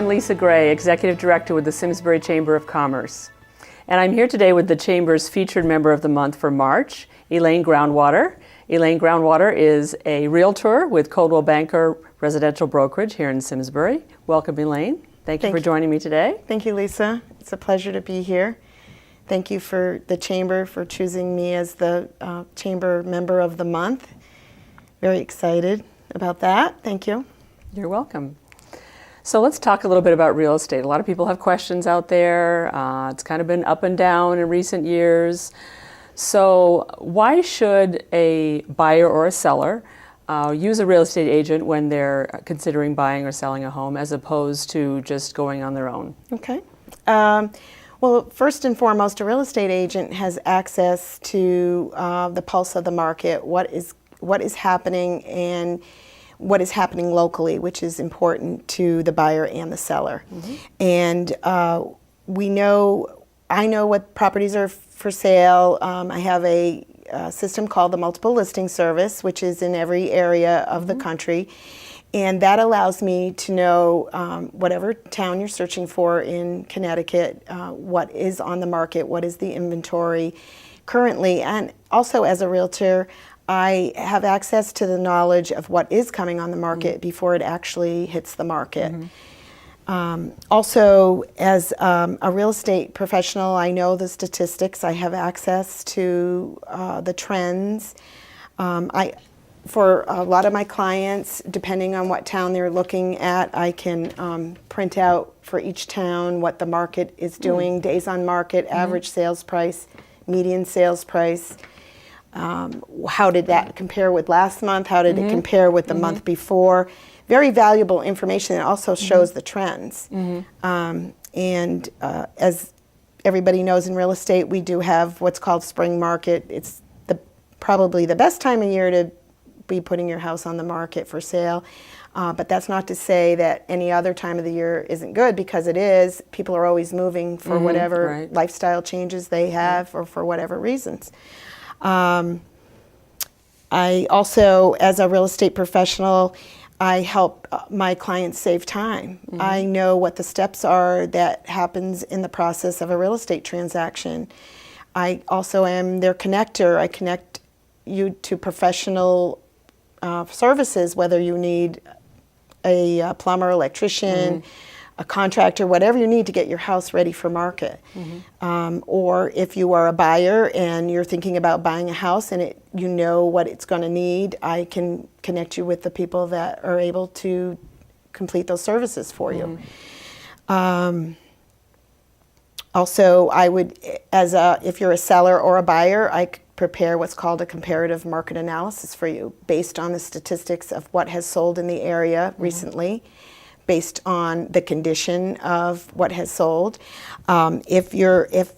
I'm Lisa Gray, Executive Director with the Simsbury Chamber of Commerce. And I'm here today with the Chamber's featured member of the month for March, Elaine Groundwater. Elaine Groundwater is a realtor with Coldwell Banker Residential Brokerage here in Simsbury. Welcome, Elaine. Thank you for joining me today. Thank you, Lisa. It's a pleasure to be here. Thank you for the Chamber for choosing me as the Chamber Member of the Month. Very excited about that. Thank you. You're welcome. So let's talk a little bit about real estate. A lot of people have questions out there. It's kind of been up and down in recent years. So why should a buyer or a seller use a real estate agent when they're considering buying or selling a home as opposed to just going on their own? Okay. Well, first and foremost, a real estate agent has access to the pulse of the market, what is happening and what is happening locally, which is important to the buyer and the seller. Mm-hmm. And I know what properties are for sale. I have a system called the Multiple Listing Service, which is in every area of the country. And that allows me to know whatever town you're searching for in Connecticut, what is on the market, what is the inventory currently. And also as a realtor, I have access to the knowledge of what is coming on the market before it actually hits the market. Also, as a real estate professional, I know the statistics. I have access to the trends. For a lot of my clients, depending on what town they're looking at, I can print out for each town what the market is doing, days on market, average sales price, median sales price. How did that compare with last month? How did it compare with the month before? Very valuable information. It also shows the trends. As everybody knows in real estate, we do have what's called spring market. It's probably the best time of year to be putting your house on the market for sale. But that's not to say that any other time of the year isn't good, because it is. People are always moving for whatever lifestyle changes they have or for whatever reasons. I also, as a real estate professional, I help my clients save time. I know what the steps are that happens in the process of a real estate transaction. I also am their connector. I connect you to professional services, whether you need a plumber, electrician, a contractor, whatever you need to get your house ready for market. Or if you are a buyer and you're thinking about buying a house and you know what it's going to need, I can connect you with the people that are able to complete those services for you. Also, I would, if you're a seller or a buyer, I prepare what's called a comparative market analysis for you based on the statistics of what has sold in the area recently, based on the condition of what has sold. If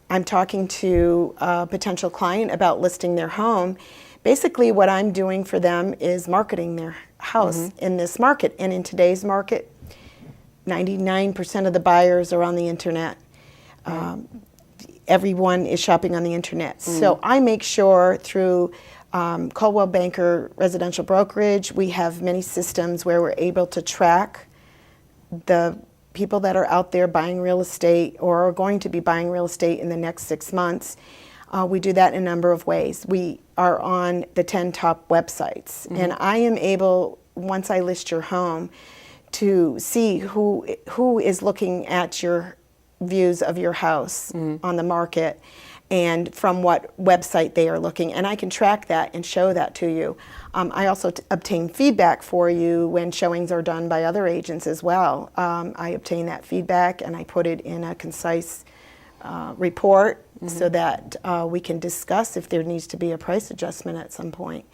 I'm talking to a potential client about listing their home, basically what I'm doing for them is marketing their house in this market. And in today's market, 99% of the buyers are on the internet. Everyone is shopping on the internet. So I make sure through Coldwell Banker Residential Brokerage, we have many systems where we're able to track the people that are out there buying real estate or are going to be buying real estate in the next 6 months. We do that in a number of ways. We are on the 10 top websites, and I am able, once I list your home, to see who is looking at your views of your house on the market and from what website they are looking, and I can track that and show that to you. I also obtain feedback for you when showings are done by other agents as well. I obtain that feedback and I put it in a concise report so that we can discuss if there needs to be a price adjustment at some point.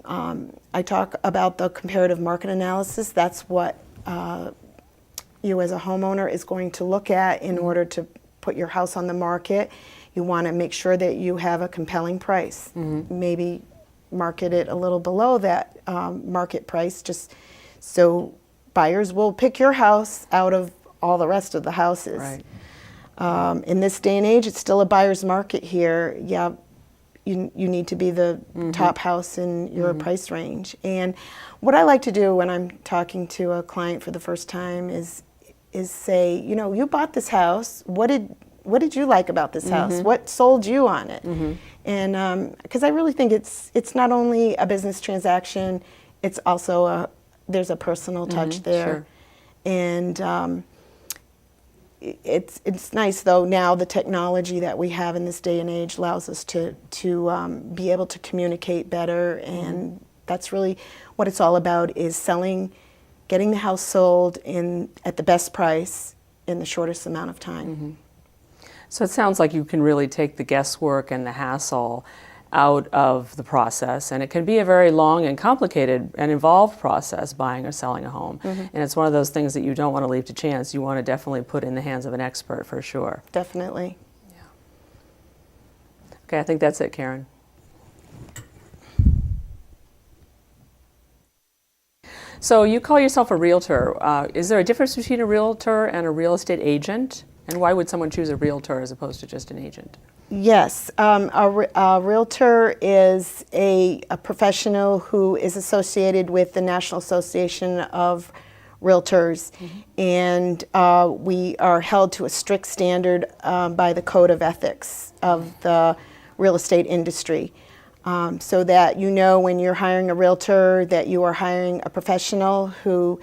I talk about the comparative market analysis. That's what you as a homeowner is going to look at in order to put your house on the market. You want to make sure that you have a compelling price. Maybe market it a little below that market price, just so buyers will pick your house out of all the rest of the houses. In this day and age, it's still a buyer's market here. Yeah, you need to be the top house in your price range. And what I like to do when I'm talking to a client for the first time is is say, you know, you bought this house. What did you like about this house? What sold you on it? And because I really think it's not only a business transaction, it's also there's a personal touch there. Sure. And it's nice though, now the technology that we have in this day and age allows us to be able to communicate better, and that's really what it's all about, is getting the house sold at the best price in the shortest amount of time. So it sounds like you can really take the guesswork and the hassle out of the process, and it can be a very long and complicated and involved process, buying or selling a home. And it's one of those things that you don't want to leave to chance. You want to definitely put in the hands of an expert for sure. Definitely. Yeah. Okay, I think that's it, Karen. So you call yourself a realtor. Is there a difference between a realtor and a real estate agent? And why would someone choose a realtor as opposed to just an agent? Yes, a realtor is a professional who is associated with the National Association of Realtors, and we are held to a strict standard by the Code of Ethics of the real estate industry, so that you know when you're hiring a realtor that you are hiring a professional who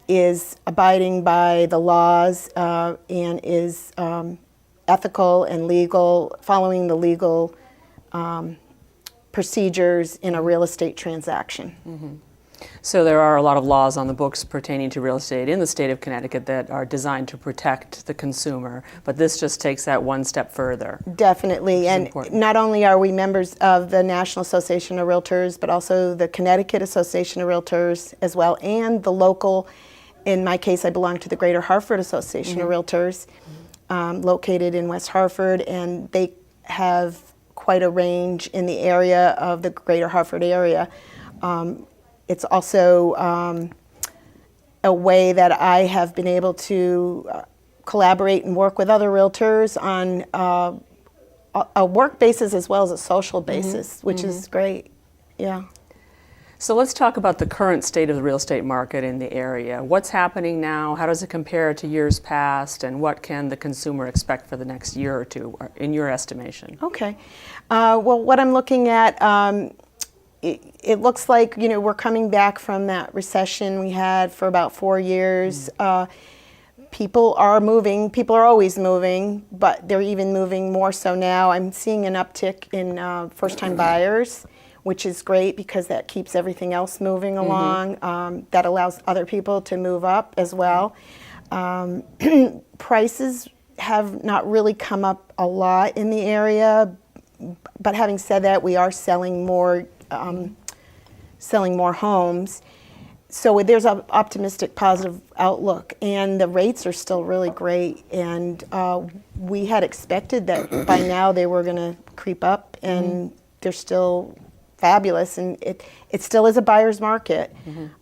is abiding by the laws and is ethical and legal, following the legal procedures in a real estate transaction. So there are a lot of laws on the books pertaining to real estate in the state of Connecticut that are designed to protect the consumer, but this just takes that one step further. Definitely, and important. not only are we members of the National Association of Realtors, but also the Connecticut Association of Realtors as well, and the local, in my case I belong to the Greater Hartford Association of Realtors, located in West Hartford, and they have quite a range in the area of the Greater Hartford area. It's also a way that I have been able to collaborate and work with other realtors on a work basis as well as a social basis, which is great. Yeah. So let's talk about the current state of the real estate market in the area. What's happening now? How does it compare to years past? And what can the consumer expect for the next year or two, in your estimation? Okay. Well, what I'm looking at, it looks like, you know, we're coming back from that recession we had for about 4 years. People are moving. People are always moving, but they're even moving more so now. I'm seeing an uptick in first-time buyers, which is great because that keeps everything else moving along. That allows other people to move up as well. Prices have not really come up a lot in the area, but having said that, we are selling more homes. So there's an optimistic, positive outlook, and the rates are still really great. And we had expected that by now they were going to creep up, and they're still fabulous, and it still is a buyer's market.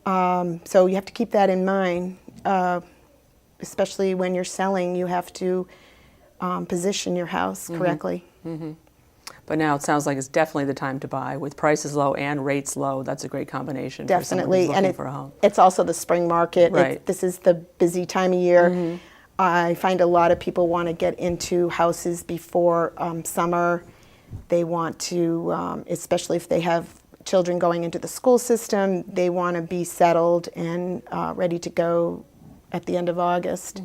So you have to keep that in mind, especially when you're selling. You have to position your house correctly. But now it sounds like it's definitely the time to buy. With prices low and rates low, that's a great combination for someone who's looking for a home. It's also the spring market. Right. This is the busy time of year. I find a lot of people want to get into houses before summer. They want to, especially if they have children going into the school system, they want to be settled and ready to go at the end of August.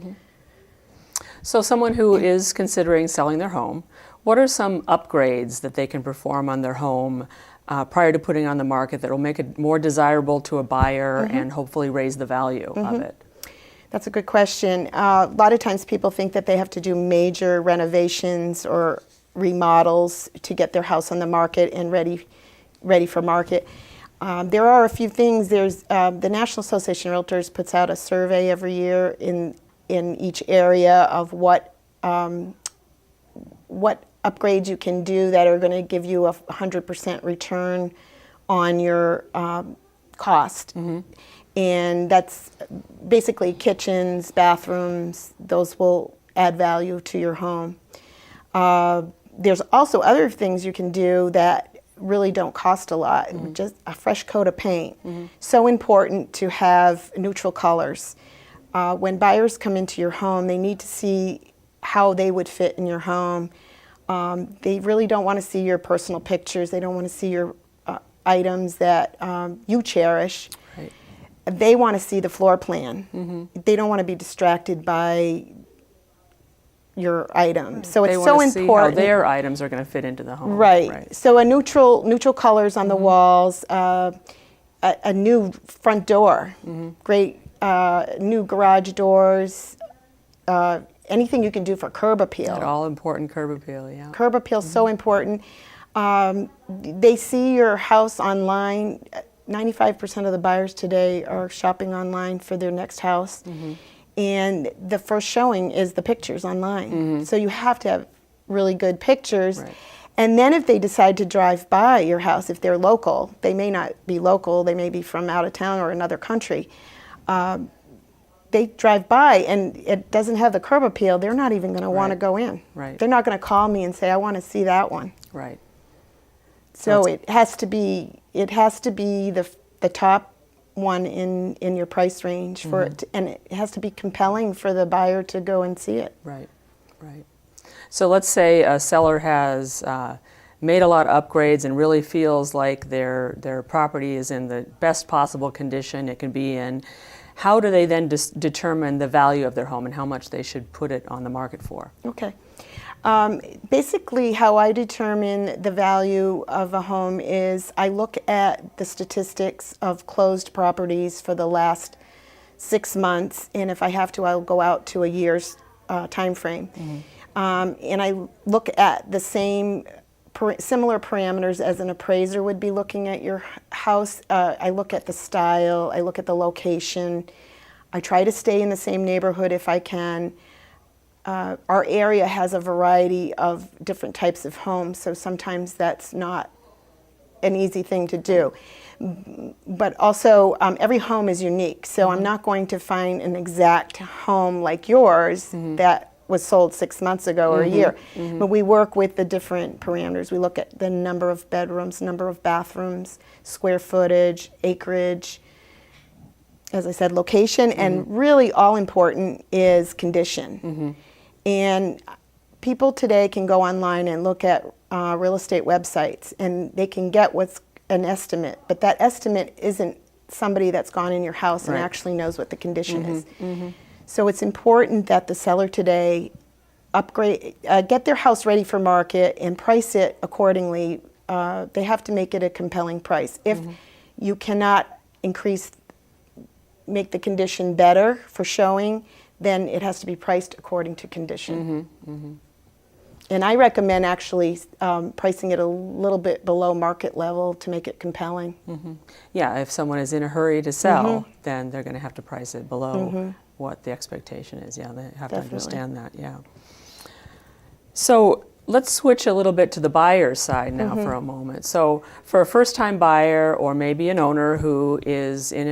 So someone who is considering selling their home, what are some upgrades that they can perform on their home prior to putting it on the market that will make it more desirable to a buyer and hopefully raise the value of it? That's a good question. A lot of times people think that they have to do major renovations or remodels to get their house on the market and ready for market. There are a few things. There's the National Association of Realtors puts out a survey every year in each area of what upgrades you can do that are going to give you a 100% return on your cost. And that's basically kitchens, bathrooms. Those will add value to your home. There's also other things you can do that really don't cost a lot. Just a fresh coat of paint. So important to have neutral colors. When buyers come into your home, they need to see how they would fit in your home. They really don't want to see your personal pictures. They don't want to see your items that you cherish. Right. They want to see the floor plan. They don't want to be distracted by your items. So it's so important. They want to see how their items are going to fit into the home. Right. So a neutral colors on the walls, a new front door, great new garage doors, anything you can do for curb appeal. That all important curb appeal, yeah. Curb appeal is so important. They see your house online. 95% of the buyers today are shopping online for their next house. And the first showing is the pictures online. So you have to have really good pictures. Right. And then if they decide to drive by your house, if they're local, they may not be local, they may be from out of town or another country. They drive by and it doesn't have the curb appeal, they're not even going to want to go in. Right. They're not going to call me and say, I want to see that one. Right. So it has to be the top one in your price range for it, and it has to be compelling for the buyer to go and see it. Right, right. So let's say a seller has made a lot of upgrades and really feels like their property is in the best possible condition it can be in. How do they then determine the value of their home and how much they should put it on the market for? Okay. Basically, how I determine the value of a home is I look at the statistics of closed properties for the last 6 months, and if I have to, I'll go out to a year's time frame. And I look at the similar parameters as an appraiser would be looking at your house. I look at the style, I look at the location. I try to stay in the same neighborhood if I can. Our area has a variety of different types of homes, so sometimes that's not an easy thing to do. But also, every home is unique, so I'm not going to find an exact home like yours that was sold 6 months ago or a year. But we work with the different parameters. We look at the number of bedrooms, number of bathrooms, square footage, acreage, as I said, location, and really all important is condition. And people today can go online and look at real estate websites, and they can get what's an estimate, but that estimate isn't somebody that's gone in your house and actually knows what the condition is. So it's important that the seller today get their house ready for market and price it accordingly. They have to make it a compelling price. If you cannot make the condition better for showing, then it has to be priced according to condition. And I recommend actually pricing it a little bit below market level to make it compelling. Yeah, if someone is in a hurry to sell, then they're going to have to price it below what the expectation is. Yeah, they have to understand that, yeah. So let's switch a little bit to the buyer's side now for a moment. So for a first-time buyer or maybe an owner who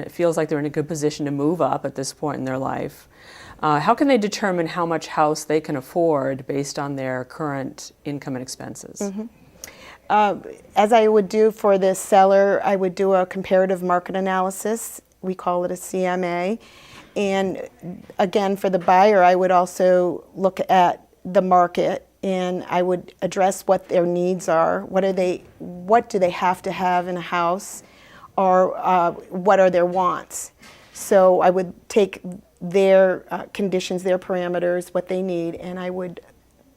feels like they're in a good position to move up at this point in their life, how can they determine how much house they can afford based on their current income and expenses? As I would do for this seller, I would do a comparative market analysis. We call it a CMA. And again, for the buyer, I would also look at the market and I would address what their needs are. What do they have to have in a house, or what are their wants? So I would take their conditions, their parameters, what they need, and I would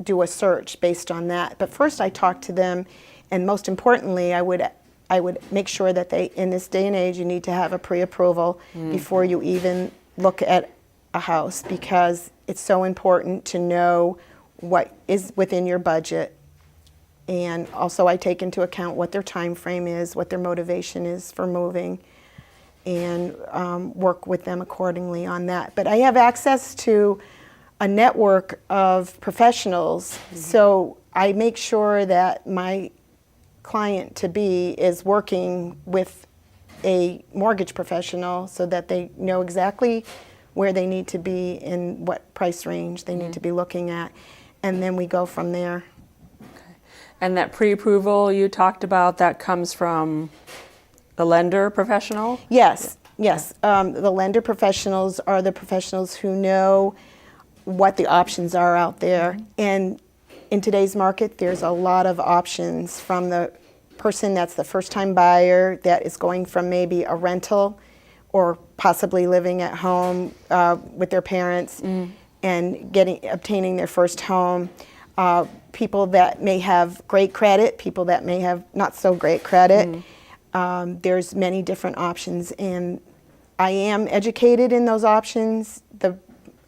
do a search based on that. But first I talk to them, and most importantly, I would make sure that in this day and age, you need to have a pre-approval before you even look at a house, because it's so important to know what is within your budget. And also I take into account what their time frame is, what their motivation is for moving, and work with them accordingly on that. But I have access to a network of professionals, so I make sure that my client-to-be is working with a mortgage professional so that they know exactly where they need to be and what price range they need to be looking at, and then we go from there. Okay. And that pre-approval you talked about, that comes from the lender professional? Yes. Yes. The lender professionals are the professionals who know what the options are out there. And in today's market, there's a lot of options, from the person that's the first-time buyer that is going from maybe a rental or possibly living at home with their parents and obtaining their first home. People that may have great credit, people that may have not so great credit. There's many different options, and I am educated in those options.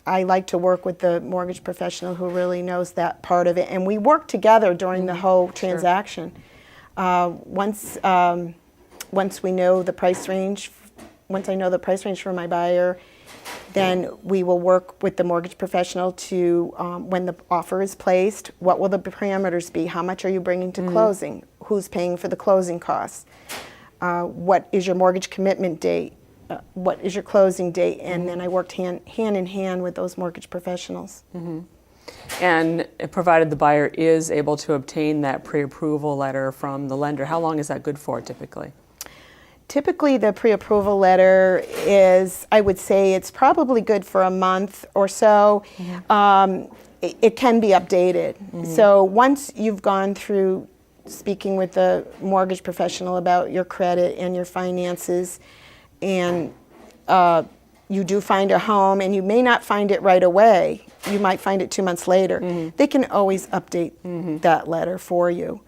I like to work with the mortgage professional who really knows that part of it, and we work together during the whole transaction. Once we know the price range, once I know the price range for my buyer, then we will work with the mortgage professional to, when the offer is placed, what will the parameters be? How much are you bringing to closing? Who's paying for the closing costs? What is your mortgage commitment date? What is your closing date? And then I worked hand in hand with those mortgage professionals. And provided the buyer is able to obtain that pre-approval letter from the lender, how long is that good for typically? Typically, the pre-approval letter is, I would say, it's probably good for a month or so. It can be updated. So once you've gone through speaking with the mortgage professional about your credit and your finances, and you do find a home, and you may not find it right away, you might find it 2 months later, they can always update that letter for you.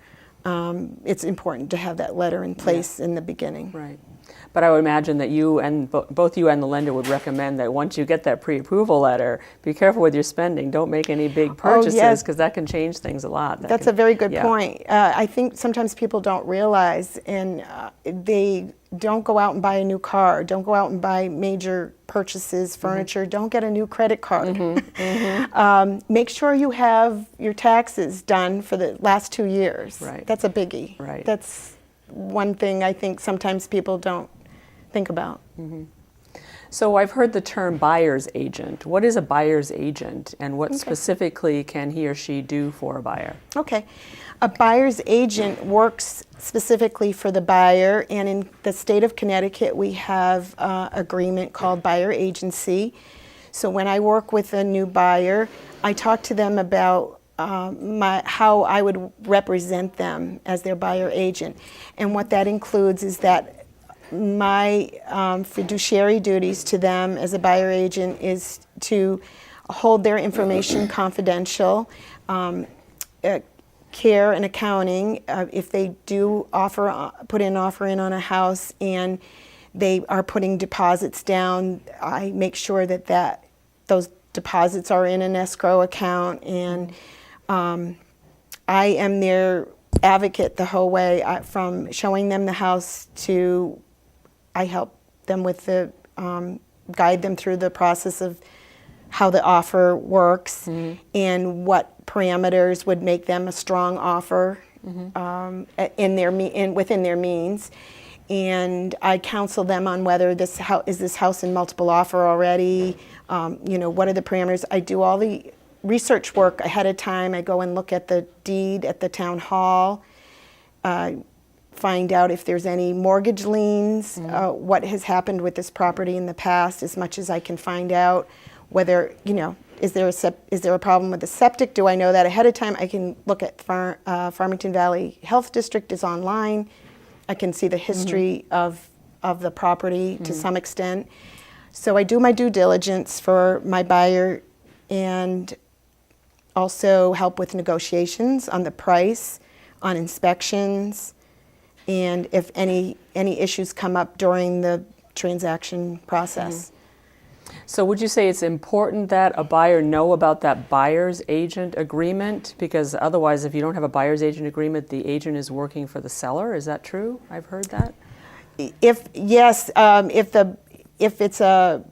It's important to have that letter in place in the beginning. Right. But I would imagine that you and both you and the lender would recommend that once you get that pre-approval letter, be careful with your spending. Don't make any big purchases, because that can change things a lot. That's a very good point. I think sometimes people don't realize, and they don't go out and buy a new car, don't go out and buy major purchases, furniture, don't get a new credit card. Make sure you have your taxes done for the last 2 years. Right. That's a biggie. Right. That's one thing I think sometimes people don't think about. So I've heard the term buyer's agent. What is a buyer's agent, and what specifically can he or she do for a buyer? Okay. A buyer's agent works specifically for the buyer, and in the state of Connecticut we have an agreement called buyer agency. So when I work with a new buyer, I talk to them about how I would represent them as their buyer agent. And what that includes is that my fiduciary duties to them as a buyer agent is to hold their information confidential, care and accounting. If they do put an offer in on a house and they are putting deposits down, I make sure that those deposits are in an escrow account, and I am their advocate the whole way, from showing them the house to I help them with guide them through the process of how the offer works and what parameters would make them a strong offer within their means. And I counsel them on whether is this house in multiple offer already. What are the parameters? I do all the research work ahead of time. I go and look at the deed at the town hall, find out if there's any mortgage liens, what has happened with this property in the past, as much as I can find out. Whether, is there a problem with the septic? Do I know that ahead of time? I can look at Farmington Valley Health District is online. I can see the history of the property to some extent. So I do my due diligence for my buyer, and also help with negotiations on the price, on inspections, and if any issues come up during the transaction process. So would you say it's important that a buyer know about that buyer's agent agreement? Because otherwise, if you don't have a buyer's agent agreement, the agent is working for the seller. Is that true? I've heard that. If it's a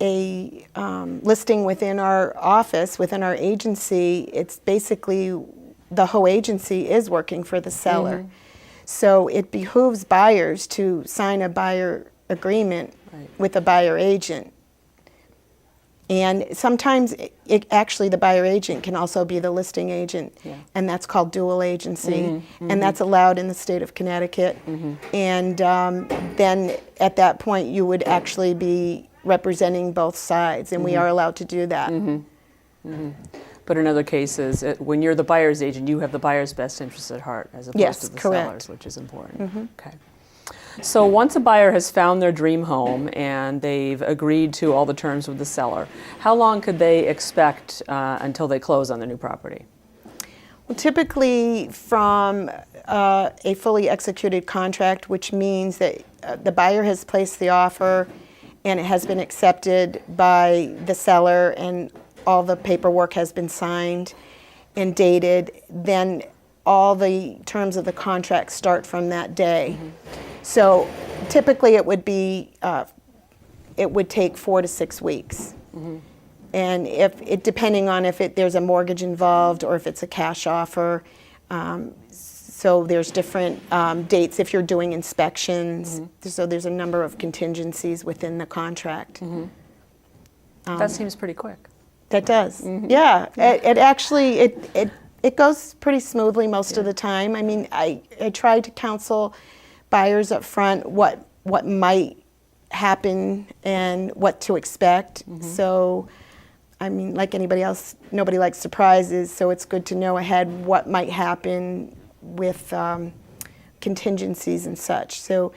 listing within our office, within our agency, it's basically the whole agency is working for the seller. So it behooves buyers to sign a buyer agreement with a buyer agent. And sometimes actually the buyer agent can also be the listing agent, Yeah. and that's called dual agency, and that's allowed in the state of Connecticut. And then at that point you would actually be representing both sides, and we are allowed to do that. But in other cases, when you're the buyer's agent, you have the buyer's best interest at heart as opposed Yes, to the correct. seller's, which is important. Okay. So once a buyer has found their dream home and they've agreed to all the terms with the seller, how long could they expect until they close on the new property? Well, typically from a fully executed contract, which means that the buyer has placed the offer and it has been accepted by the seller and all the paperwork has been signed and dated, then all the terms of the contract start from that day. So typically it would be, it would take 4 to 6 weeks. And depending on if there's a mortgage involved or if it's a cash offer, so there's different dates if you're doing inspections. So there's a number of contingencies within the contract. That seems pretty quick. That does, yeah. It actually, it goes pretty smoothly most of the time. I mean, I try to counsel buyers up front what might happen and what to expect. So, I mean, like anybody else, nobody likes surprises, so it's good to know ahead what might happen with contingencies and such. So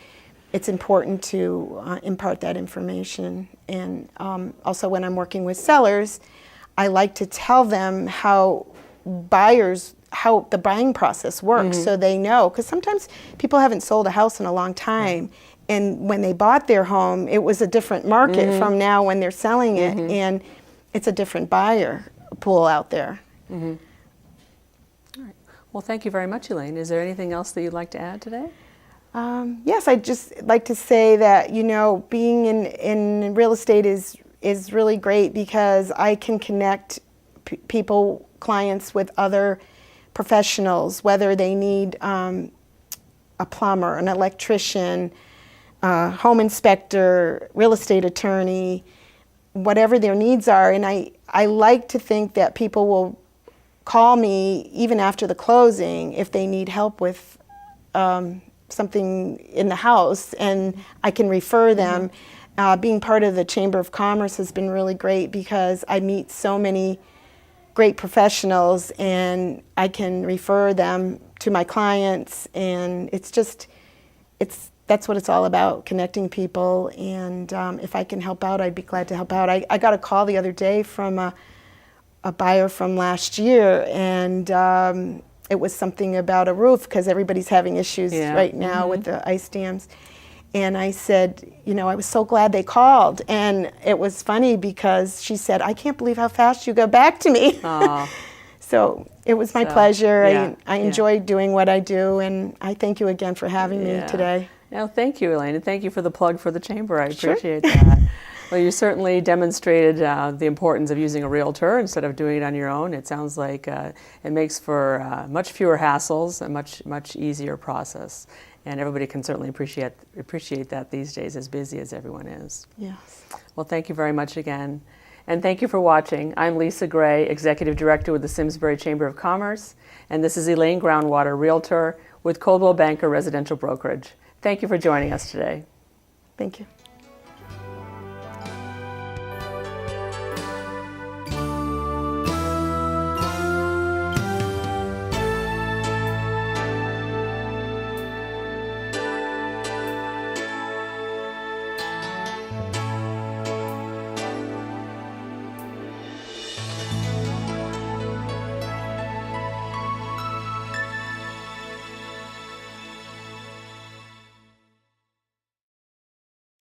it's important to impart that information. And also when I'm working with sellers, I like to tell them how the buying process works so they know. Because sometimes people haven't sold a house in a long time. And when they bought their home, it was a different market from now when they're selling it. And it's a different buyer pool out there. All right. Well, thank you very much, Elaine. Is there anything else that you'd like to add today? Yes, I'd just like to say that, you know, being in real estate is really great because I can connect people, clients with other professionals, whether they need a plumber, an electrician, home inspector, real estate attorney, whatever their needs are. And I like to think that people will call me even after the closing if they need help with something in the house, and I can refer them. Being part of the Chamber of Commerce has been really great because I meet so many great professionals and I can refer them to my clients, and that's what it's all about, connecting people. And if I can help out, I'd be glad to help out. I got a call the other day from a buyer from last year, and it was something about a roof because everybody's having issues right now with the ice dams. And I said, you know, I was so glad they called. And it was funny because she said, I can't believe how fast you got back to me. So it was my pleasure. I enjoy doing what I do, and I thank you again for having me today. No, thank you, Elaine, and thank you for the plug for the Chamber. I appreciate that. Well, you certainly demonstrated the importance of using a realtor instead of doing it on your own. It sounds like it makes for much fewer hassles, a much easier process. And everybody can certainly appreciate that these days, as busy as everyone is. Yes. Well, thank you very much again. And thank you for watching. I'm Lisa Gray, Executive Director with the Simsbury Chamber of Commerce. And this is Elaine Groundwater, Realtor with Coldwell Banker Residential Brokerage. Thank you for joining us today. Thank you.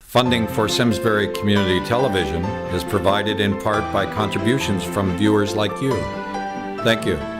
Funding for Simsbury Community Television is provided in part by contributions from viewers like you. Thank you.